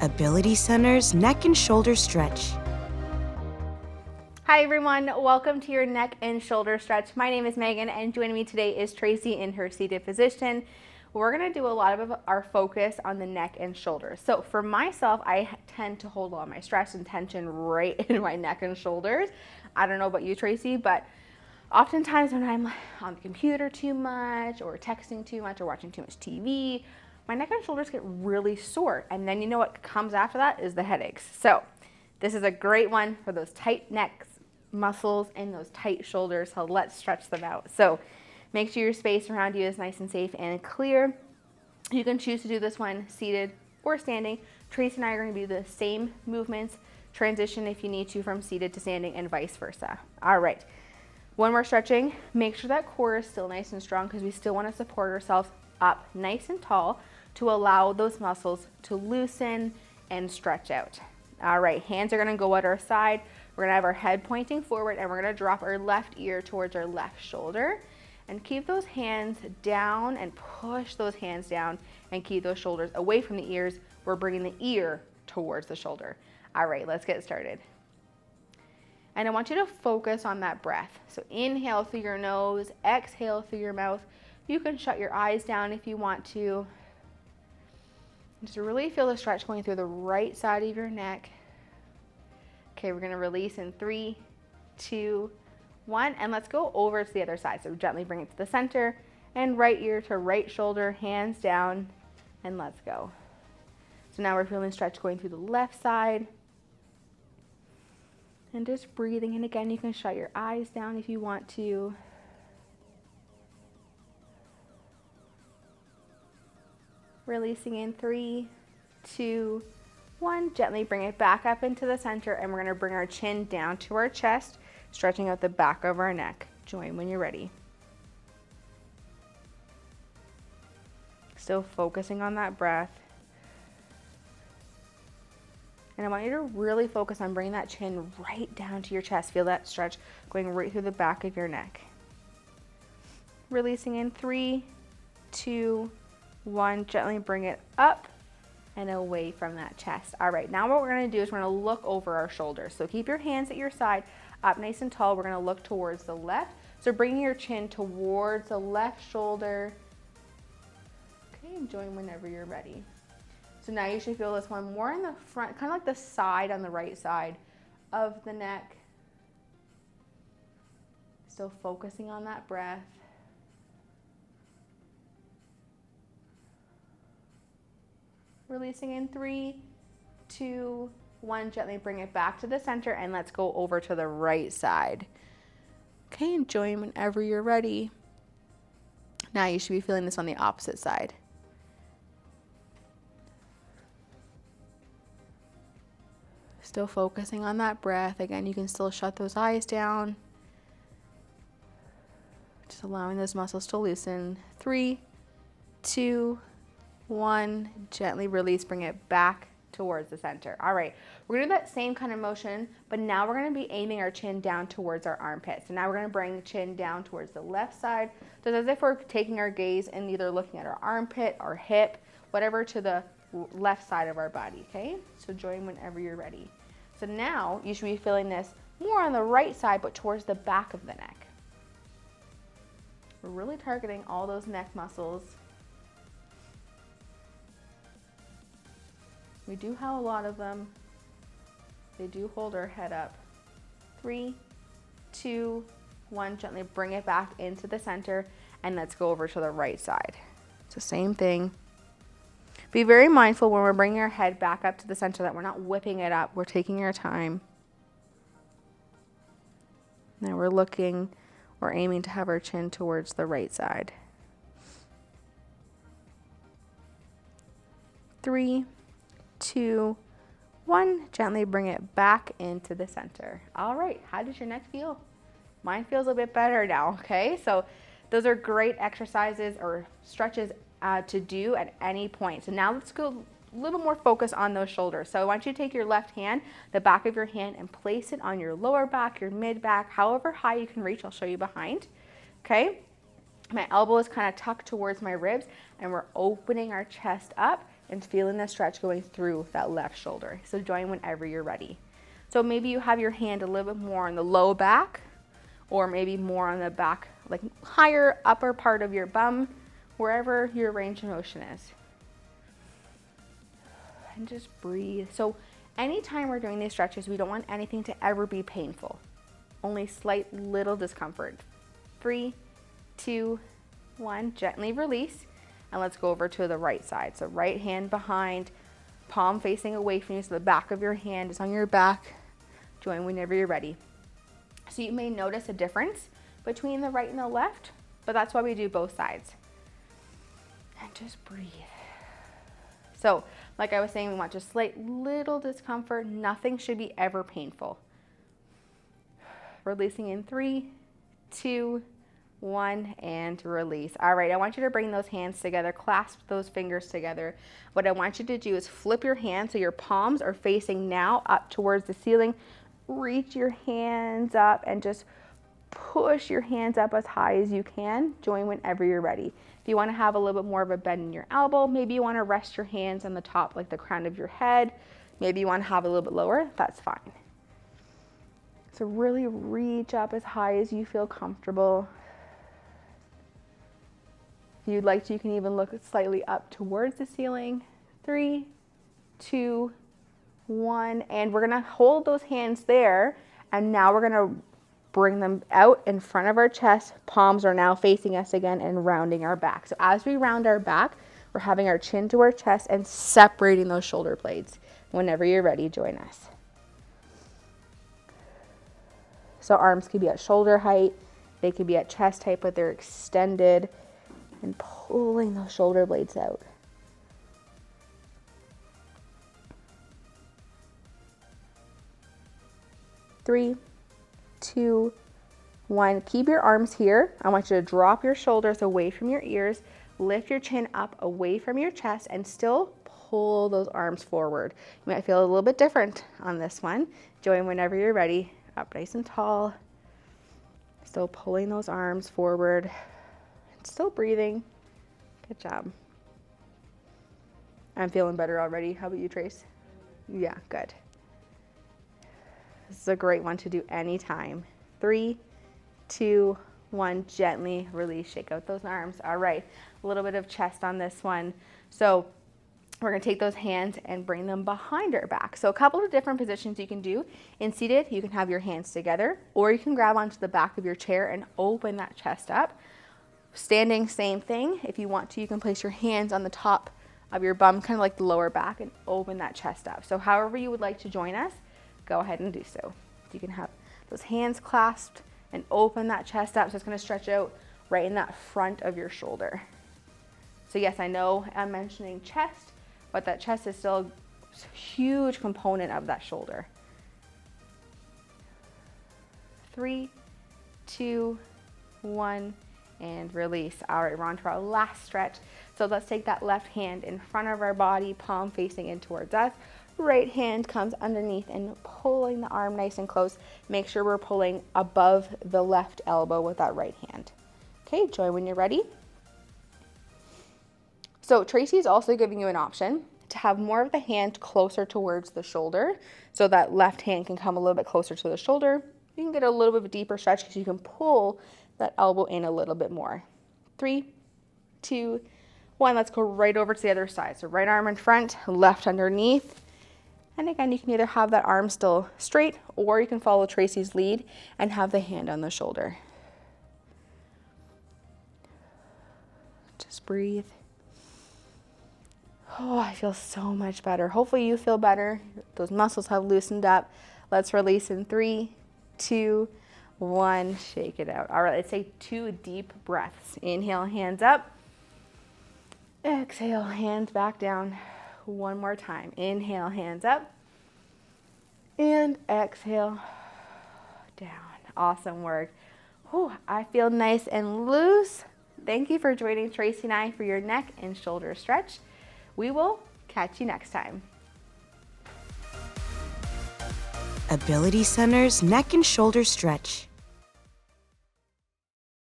Ability Center's Neck and Shoulder Stretch. Hi everyone, welcome to your neck and shoulder stretch. My name is Megan and joining me today is Tracy in her seated position. We're going to do a lot of our focus on the neck and shoulders. So for myself, I tend to hold all my stress and tension right in my neck and shoulders. I don't know about you, Tracy, but oftentimes when I'm on the computer too much or texting too much or watching too much TV, my neck and shoulders get really sore. And then you know what comes after that is the headaches. So this is a great one for those tight necks, muscles, and those tight shoulders. So let's stretch them out. So make sure your space around you is nice and safe and clear. You can choose to do this one seated or standing. Tracy and I are going to do the same movements, transition if you need to from seated to standing and vice versa. All right. When we're stretching, make sure that core is still nice and strong because we still want to support ourselves up nice and tall to allow those muscles to loosen and stretch out. All right, hands are going to go at our side. We're going to have our head pointing forward and we're going to drop our left ear towards our left shoulder and keep those hands down and push those hands down and keep those shoulders away from the ears. We're bringing the ear towards the shoulder. All right, let's get started. And I want you to focus on that breath. So inhale through your nose, exhale through your mouth. You can shut your eyes down if you want to. Just really feel the stretch going through the right side of your neck. Okay, we're gonna release in 3, 2, 1, and let's go over to the other side. So gently bring it to the center and right ear to right shoulder, hands down, and let's go. So now we're feeling stretch going through the left side. And just breathing, and again, you can shut your eyes down if you want to. Releasing in 3, 2, 1. Gently bring it back up into the center, and we're going to bring our chin down to our chest, stretching out the back of our neck. Join when you're ready. Still focusing on that breath. And I want you to really focus on bringing that chin right down to your chest. Feel that stretch going right through the back of your neck. Releasing in 3, 2, 1. Gently bring it up and away from that chest. All right, now what we're going to do is we're going to look over our shoulders. So keep your hands at your side, up nice and tall. We're going to look towards the left. So bringing your chin towards the left shoulder. Okay, and join whenever you're ready. So now you should feel this one more in the front, kind of like the side on the right side of the neck. Still focusing on that breath. Releasing in 3, 2, 1. Gently bring it back to the center and let's go over to the right side. Okay, and join whenever you're ready. Now you should be feeling this on the opposite side. Still focusing on that breath. Again, you can still shut those eyes down. Just allowing those muscles to loosen. 3, 2, 1. Gently release, bring it back towards the center. All right, we're gonna do that same kind of motion, but now we're gonna be aiming our chin down towards our armpit. So now we're gonna bring chin down towards the left side. So it's as if we're taking our gaze and either looking at our armpit, our hip, whatever to the left side of our body, okay? So join whenever you're ready. So now you should be feeling this more on the right side, but towards the back of the neck. We're really targeting all those neck muscles. We do have a lot of them. They do hold our head up. 3, 2, 1. Gently bring it back into the center and let's go over to the right side. It's the same thing. Be very mindful when we're bringing our head back up to the center that we're not whipping it up. We're taking our time. Now we're looking or aiming to have our chin towards the right side. 3, 2, 1. Gently bring it back into the center. All right, how does your neck feel? Mine feels a bit better now, okay? So those are great exercises or stretches to do at any point. So now let's go a little more focus on those shoulders. So I want you to take your left hand, the back of your hand, and place it on your lower back, your mid back, however high you can reach. I'll show you behind, okay? My elbow is kind of tucked towards my ribs, and we're opening our chest up and feeling the stretch going through that left shoulder. So join whenever you're ready. So maybe you have your hand a little bit more on the low back, or maybe more on the back, like higher upper part of your bum, wherever your range of motion is. And just breathe. So anytime we're doing these stretches, we don't want anything to ever be painful. Only slight little discomfort. 3, 2, 1, gently release. And let's go over to the right side. So right hand behind, palm facing away from you, so the back of your hand is on your back. Join whenever you're ready. So you may notice a difference between the right and the left, but that's why we do both sides. And just breathe. So, like I was saying, we want just slight little discomfort. Nothing should be ever painful. Releasing in 3, 2, 1, and release. All right, I want you to bring those hands together, clasp those fingers together. What I want you to do is flip your hands so your palms are facing now up towards the ceiling. Reach your hands up and just push your hands up as high as you can. Join whenever you're ready. If you want to have a little bit more of a bend in your elbow, maybe you want to rest your hands on the top, like the crown of your head. Maybe you want to have a little bit lower, that's fine. So really reach up as high as you feel comfortable. If you'd like to, you can even look slightly up towards the ceiling. 3, 2, 1, and we're gonna hold those hands there, and now we're gonna bring them out in front of our chest. Palms are now facing us again and rounding our back. So as we round our back, we're having our chin to our chest and separating those shoulder blades. Whenever you're ready, join us. So arms could be at shoulder height, they could be at chest height, but they're extended, and pulling those shoulder blades out. Three, 2, 1. Keep your arms here. I want you to drop your shoulders away from your ears, lift your chin up away from your chest, and still pull those arms forward. You might feel a little bit different on this one. Join whenever you're ready. Up nice and tall. Still pulling those arms forward. And still breathing. Good job. I'm feeling better already. How about you, Trace? Yeah, good. This is a great one to do anytime. 3, 2, 1, gently release, shake out those arms. All right, a little bit of chest on this one. So we're gonna take those hands and bring them behind our back. So a couple of different positions you can do. In seated, you can have your hands together, or you can grab onto the back of your chair and open that chest up. Standing, same thing. If you want to, you can place your hands on the top of your bum, kind of like the lower back, and open that chest up. So however you would like to join us, go ahead and do so. You can have those hands clasped and open that chest up. So it's gonna stretch out right in that front of your shoulder. So yes, I know I'm mentioning chest, but that chest is still a huge component of that shoulder. 3, 2, 1, and release. All right, we're on to our last stretch. So let's take that left hand in front of our body, palm facing in towards us. Right hand comes underneath and pulling the arm nice and close. Make sure we're pulling above the left elbow with that right hand. Okay, join when you're ready. So Tracy's also giving you an option to have more of the hand closer towards the shoulder, so that left hand can come a little bit closer to the shoulder. You can get a little bit of a deeper stretch because you can pull that elbow in a little bit more. 3, 2, 1. Let's go right over to the other side. So right arm in front, left underneath. And again, you can either have that arm still straight, or you can follow Tracy's lead and have the hand on the shoulder. Just breathe. Oh, I feel so much better. Hopefully you feel better. Those muscles have loosened up. Let's release in 3, 2, 1. Shake it out. All right, let's take 2 deep breaths. Inhale, hands up. Exhale, hands back down. One more time. Inhale, hands up. And exhale, down. Awesome work. Whew, I feel nice and loose. Thank you for joining Tracy and I for your neck and shoulder stretch. We will catch you next time. Ability Center's Neck and Shoulder Stretch.